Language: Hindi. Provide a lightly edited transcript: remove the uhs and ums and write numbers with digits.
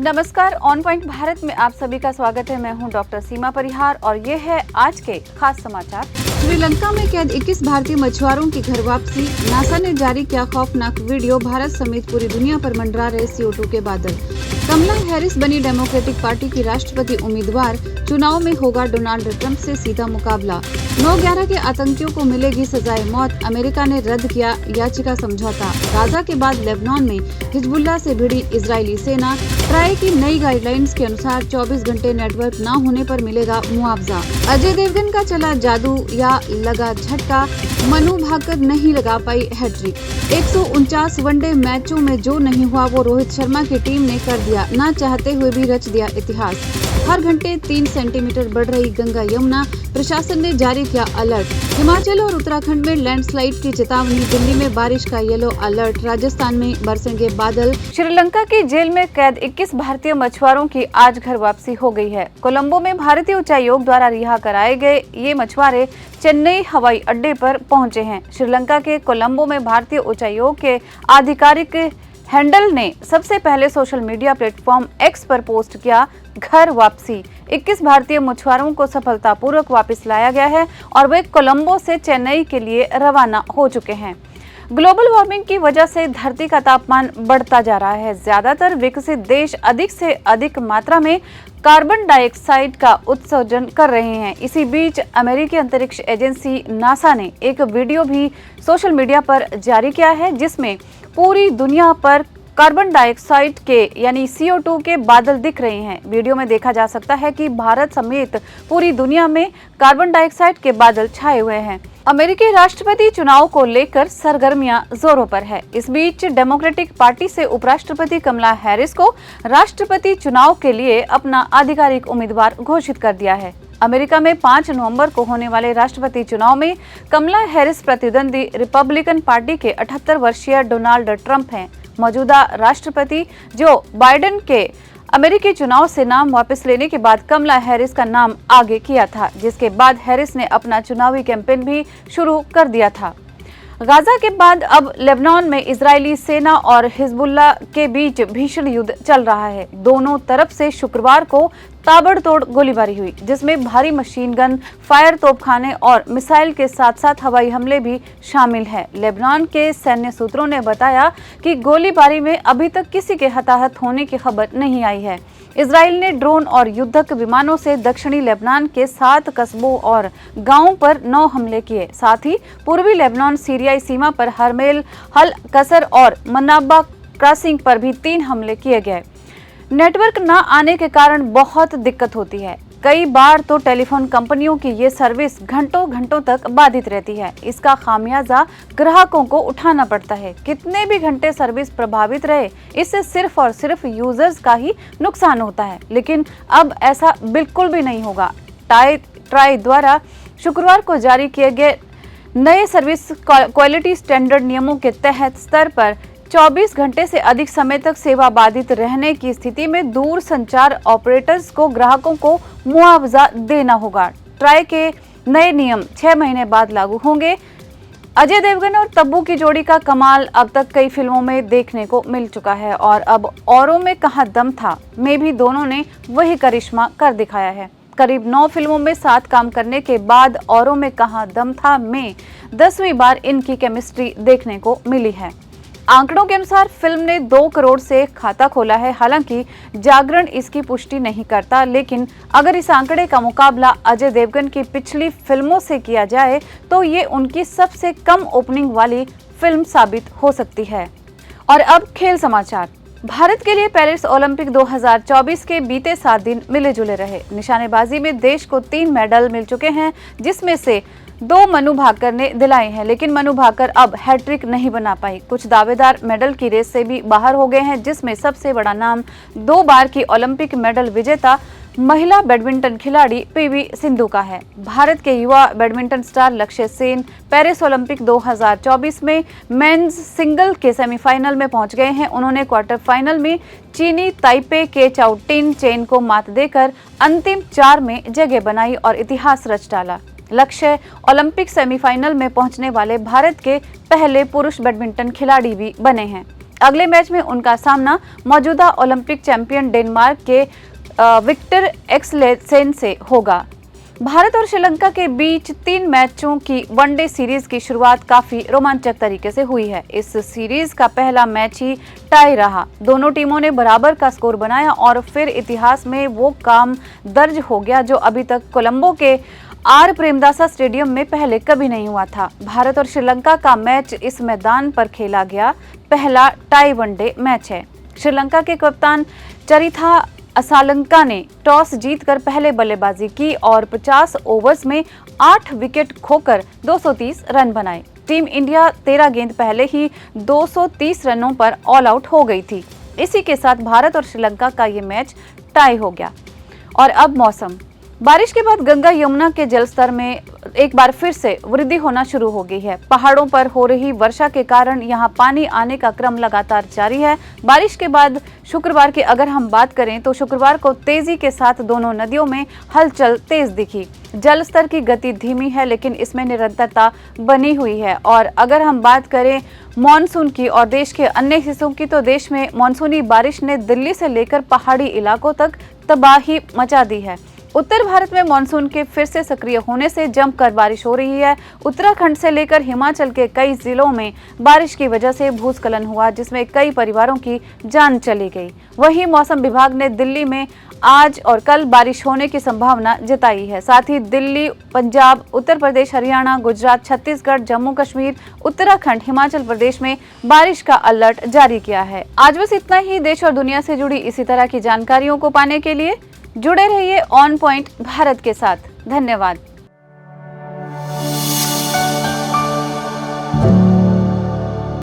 नमस्कार, ऑन पॉइंट भारत में आप सभी का स्वागत है। मैं हूं डॉक्टर सीमा परिहार और ये है आज के खास समाचार। श्रीलंका में कैद 21 भारतीय मछुआरों की घर वापसी। नासा ने जारी किया खौफनाक वीडियो। भारत समेत पूरी दुनिया पर मंडरा रहे CO2 के बादल। कमला हैरिस बनी डेमोक्रेटिक पार्टी की राष्ट्रपति उम्मीदवार। चुनाव में होगा डोनाल्ड ट्रंप से सीधा मुकाबला। 9/11 के आतंकियों को मिलेगी सजाए मौत। अमेरिका ने रद्द किया याचिका समझौता। गाजा के बाद लेबनान में हिजबुल्लाह से भिड़ी इजरायली सेना। ट्राई की नई गाइडलाइंस के अनुसार 24 घंटे नेटवर्क न होने पर मिलेगा मुआवजा। अजय देवगन का चला जादू या लगा झटका। मनु भाकर नहीं लगा पाई हैट्रिक। 149 वनडे मैचों में जो नहीं हुआ वो रोहित शर्मा की टीम ने कर दिया। न चाहते हुए भी रच दिया इतिहास। हर घंटे 3 सेंटीमीटर बढ़ रही गंगा यमुना। प्रशासन ने जारी किया अलर्ट। हिमाचल और उत्तराखंड में लैंडस्लाइड की चेतावनी। दिल्ली में बारिश का येलो अलर्ट। राजस्थान में बरसेंगे बादल। श्रीलंका की जेल में कैद 21 भारतीय मछुआरों की आज घर वापसी हो गई है। कोलंबो में भारतीय उच्चायोग द्वारा रिहा कराए गए ये मछुआरे चेन्नई हवाई अड्डे पर पहुंचे हैं। श्रीलंका के कोलंबो में भारतीय उच्चायोग के आधिकारिक हैंडल ने सबसे पहले सोशल मीडिया प्लेटफॉर्म X पर पोस्ट किया घर वापसी। 21 भारतीय मछुआरों को सफलतापूर्वक वापस लाया गया है और वे कोलंबो से चेन्नई के लिए रवाना हो चुके हैं। ग्लोबल वार्मिंग की वजह से धरती का तापमान बढ़ता जा रहा है। ज्यादातर विकसित देश अधिक से अधिक मात्रा में कार्बन डाइऑक्साइड का उत्सर्जन कर रहे हैं। इसी बीच अमेरिकी अंतरिक्ष एजेंसी नासा ने एक वीडियो भी सोशल मीडिया पर जारी किया है, जिसमें पूरी दुनिया पर कार्बन डाइऑक्साइड के यानी CO2 के बादल दिख रहे हैं। वीडियो में देखा जा सकता है कि भारत समेत पूरी दुनिया में कार्बन डाइऑक्साइड के बादल छाए हुए हैं। अमेरिकी राष्ट्रपति चुनाव को लेकर सरगर्मियां जोरों पर है। इस बीच डेमोक्रेटिक पार्टी से उपराष्ट्रपति कमला हैरिस को राष्ट्रपति चुनाव के लिए अपना आधिकारिक उम्मीदवार घोषित कर दिया है। अमेरिका में 5 नवंबर को होने वाले राष्ट्रपति चुनाव में कमला हैरिस प्रतिद्वंदी रिपब्लिकन पार्टी के 78 वर्षीय डोनाल्ड ट्रंप हैं। मौजूदा राष्ट्रपति जो बाइडेन के अमेरिकी चुनाव से नाम वापस लेने के बाद कमला हैरिस का नाम आगे किया था, जिसके बाद हैरिस ने अपना चुनावी कैंपेन भी शुरू कर दिया था। गाजा के बाद अब लेबनान में इजरायली सेना और हिजबुल्लाह के बीच भीषण युद्ध चल रहा है। दोनों तरफ से शुक्रवार को ताबड़तोड़ गोलीबारी हुई, जिसमें भारी मशीन गन, फायर तोपखाने और मिसाइल के साथ साथ हवाई हमले भी शामिल हैं। लेबनान के सैन्य सूत्रों ने बताया कि गोलीबारी में अभी तक किसी के हताहत होने की खबर नहीं आई है। इजराइल ने ड्रोन और युद्धक विमानों से दक्षिणी लेबनान के 7 कस्बों और गांवों पर 9 हमले किए। साथ ही पूर्वी लेबनान सीरियाई सीमा पर हरमेल, हल कसर और मनाबा क्रॉसिंग पर भी 3 हमले किए गए। नेटवर्क न आने के कारण बहुत दिक्कत होती है। कई बार तो टेलीफोन कंपनियों की ये सर्विस घंटों तक बाधित रहती है। इसका खामियाजा ग्राहकों को उठाना पड़ता है। कितने भी घंटे सर्विस प्रभावित रहे, इससे सिर्फ और सिर्फ यूजर्स का ही नुकसान होता है। लेकिन अब ऐसा बिल्कुल भी नहीं होगा। ट्राई द्वारा शुक्रवार को जारी किए गए नए सर्विस क्वालिटी स्टैंडर्ड नियमों के तहत स्तर पर 24 घंटे से अधिक समय तक सेवा बाधित रहने की स्थिति में दूर संचार ऑपरेटर्स को ग्राहकों को मुआवजा देना होगा। ट्राई के नए नियम 6 महीने बाद लागू होंगे। अजय देवगन और तब्बू की जोड़ी का कमाल अब तक कई फिल्मों में देखने को मिल चुका है और अब औरों में कहाँ दम था में भी दोनों ने वही करिश्मा कर दिखाया है। करीब 9 फिल्मों में साथ काम करने के बाद औरों में कहाँ दम था में 10वीं बार इनकी केमिस्ट्री देखने को मिली है। आंकड़ों के अनुसार फिल्म ने 2 करोड़ से खाता खोला है। हालांकि जागरण इसकी पुष्टि नहीं करता, लेकिन अगर इस आंकड़े का मुकाबला अजय देवगन की पिछली फिल्मों से किया जाए तो ये उनकी सबसे कम ओपनिंग वाली फिल्म साबित हो सकती है। और अब खेल समाचार। भारत के लिए पेरिस ओलंपिक 2024 के बीते 7 दिन मिले जुले रहे। निशानेबाजी में देश को 3 मेडल मिल चुके हैं, जिसमें से 2 मनु भाकर ने दिलाए हैं, लेकिन मनु भाकर अब हैट्रिक नहीं बना पाई। कुछ दावेदार मेडल की रेस से भी बाहर हो गए हैं, जिसमें सबसे बड़ा नाम 2 बार की ओलंपिक मेडल विजेता महिला बैडमिंटन खिलाड़ी PV सिंधु का है। भारत के युवा बैडमिंटन स्टार लक्ष्य सेन पेरिस ओलंपिक 2024 में मेंस सिंगल के सेमीफाइनल में पहुंच गए हैं। उन्होंने क्वार्टर फाइनल में चीनी ताइपे के चाउ टिन चेन को मात देकर अंतिम 4 में जगह बनाई और इतिहास रच डाला। लक्ष्य ओलंपिक सेमीफाइनल में पहुंचने वाले भारत के पहले पुरुष बैडमिंटन खिलाड़ी भी बने हैं। अगले मैच में उनका सामना मौजूदा ओलंपिक चैंपियन डेनमार्क के विक्टर एक्सेलसेन से होगा। भारत और श्रीलंका के बीच 3 मैचों की वनडे सीरीज की शुरुआत काफी रोमांचक तरीके से हुई है। इस सीरीज का पहला मैच ही टाई रहा। दोनों टीमों ने बराबर का स्कोर बनाया और फिर इतिहास में वो काम दर्ज हो गया जो अभी तक कोलंबो के आर प्रेमदासा स्टेडियम में पहले कभी नहीं हुआ था। भारत और श्रीलंका का मैच इस मैदान पर खेला गया पहला टाई वनडे मैच है। श्रीलंका के कप्तान चरिथा असालंका ने टॉस जीतकर पहले बल्लेबाजी की और 50 ओवर्स में 8 विकेट खोकर 230 रन बनाए। टीम इंडिया 13 गेंद पहले ही 230 रनों पर ऑल आउट हो गई थी। इसी के साथ भारत और श्रीलंका का ये मैच टाई हो गया। और अब मौसम। बारिश के बाद गंगा यमुना के जलस्तर में एक बार फिर से वृद्धि होना शुरू हो गई है। पहाड़ों पर हो रही वर्षा के कारण यहां पानी आने का क्रम लगातार जारी है। बारिश के बाद शुक्रवार की अगर हम बात करें तो शुक्रवार को तेजी के साथ दोनों नदियों में हलचल तेज दिखी। जल स्तर की गति धीमी है लेकिन इसमें निरंतरता बनी हुई है। और अगर हम बात करें मॉनसून की और देश के अन्य हिस्सों की तो देश में मॉनसूनी बारिश ने दिल्ली से लेकर पहाड़ी इलाकों तक तबाही मचा दी है। उत्तर भारत में मानसून के फिर से सक्रिय होने से जमकर बारिश हो रही है। उत्तराखंड से लेकर हिमाचल के कई जिलों में बारिश की वजह से भूस्खलन हुआ जिसमें कई परिवारों की जान चली गई। वहीं मौसम विभाग ने दिल्ली में आज और कल बारिश होने की संभावना जताई है। साथ ही दिल्ली, पंजाब, उत्तर प्रदेश, हरियाणा, गुजरात, छत्तीसगढ़, जम्मू कश्मीर, उत्तराखंड, हिमाचल प्रदेश में बारिश का अलर्ट जारी किया है। आज बस इतना ही। देश और दुनिया से जुड़ी इसी तरह की जानकारियों को पाने के लिए जुड़े रहिए ऑन पॉइंट भारत के साथ। धन्यवाद।